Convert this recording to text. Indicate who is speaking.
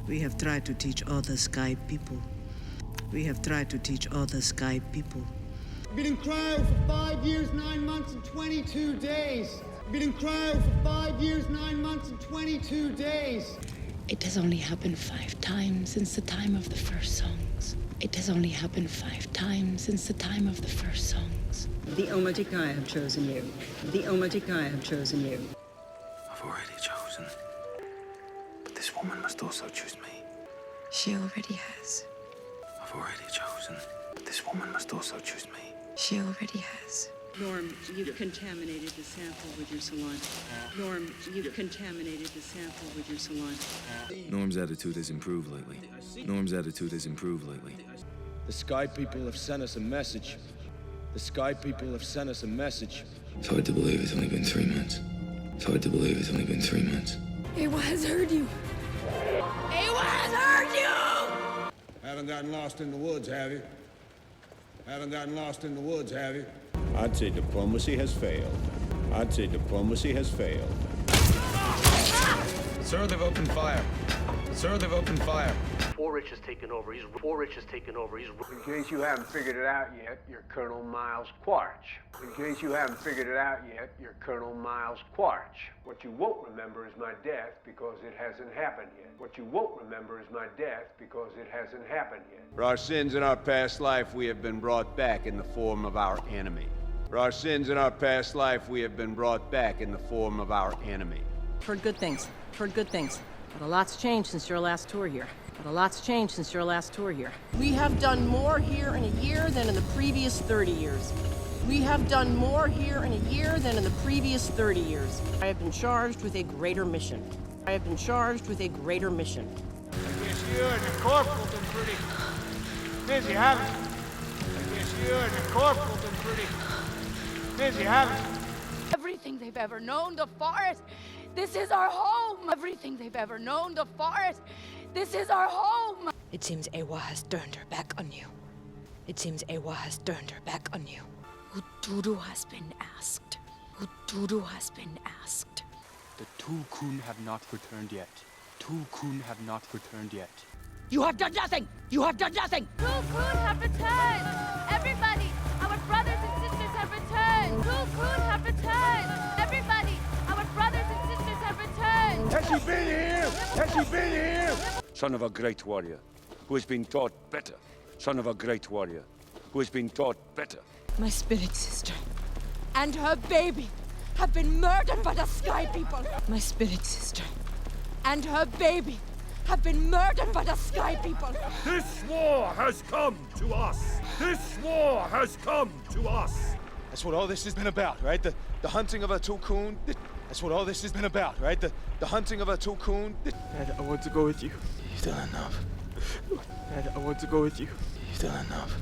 Speaker 1: We have tried to teach other sky people. We have tried to teach other sky people.
Speaker 2: I've been in cryo for 5 years, 9 months, and 22 days. I've been in cryo for 5 years, 9 months, and 22 days.
Speaker 3: It has only happened 5 times since the time of the first songs. It has only happened 5 times since the time of the first songs.
Speaker 4: The Omotikai have chosen you. The Omotikai have chosen you.
Speaker 5: I've already chosen. But this woman must also choose me.
Speaker 3: She already has.
Speaker 5: I've already chosen. But this woman must also choose me.
Speaker 3: She already has.
Speaker 4: Norm, you've contaminated the sample with your saliva. Norm, you've contaminated the sample with your saliva.
Speaker 5: Norm's attitude has improved lately. Norm's attitude has improved lately.
Speaker 6: The Sky People have sent us a message. The Sky People have sent us a message.
Speaker 5: It's hard to believe it's only been 3 months. It's hard to believe it's only been 3 months.
Speaker 3: Eywa has heard you. Eywa has heard you!
Speaker 2: Haven't gotten lost in the woods, have you? Haven't gotten lost in the woods, have you?
Speaker 7: I'd say diplomacy has failed. I'd say diplomacy has failed.
Speaker 6: Sir, they've opened fire. Sir, they've opened fire.
Speaker 8: Forrich has taken over. Forrich has taken over.
Speaker 2: In case you haven't figured it out yet, you're Colonel Miles Quaritch. In case you haven't figured it out yet, you're Colonel Miles Quaritch. What you won't remember is my death because it hasn't happened yet. What you won't remember is my death because it hasn't happened yet.
Speaker 7: For our sins in our past life, we have been brought back in the form of our enemy. For our sins in our past life, we have been brought back in the form of our enemy.
Speaker 9: Heard good things. Heard good things. But a lot's changed since your last tour here. But a lot's changed since your last tour here. We have done more here in a year than in the previous 30 years. We have done more here in a year than in the previous 30 years. I have been charged with a greater mission. I have been charged with a greater mission.
Speaker 2: I guess you and the corporal been pretty busy, haven't you? I guess you and the corporal been pretty busy, haven't you?
Speaker 10: Everything they've ever known, the forest. This is our home. Everything they've ever known, the forest. This is our home.
Speaker 3: It seems Eywa has turned her back on you. It seems Eywa has turned her back on you. Uturu has been asked. Uturu has been asked.
Speaker 11: The two Kun have not returned yet. Two Kun have not returned yet.
Speaker 9: You have done nothing! You have done nothing!
Speaker 10: Two Kun have returned. Everybody, our brothers and sisters have returned. Two Kun have returned. Everybody, our brothers and sisters have returned.
Speaker 2: Has she been here? Has she been here?
Speaker 7: Son of a great warrior, who has been taught better. Son of a great warrior, who has been taught better.
Speaker 3: My spirit sister and her baby have been murdered by the Sky People. My spirit sister and her baby have been murdered by the Sky People.
Speaker 6: This war has come to us. This war has come to us. That's what all this has been about, right? The hunting of a Tulkun. That's what all this has been about, right? The hunting of a Tulkun.
Speaker 11: Dad, I want to go with you.
Speaker 5: You've done enough.
Speaker 11: Dad, I want to go with you.
Speaker 5: You've done enough.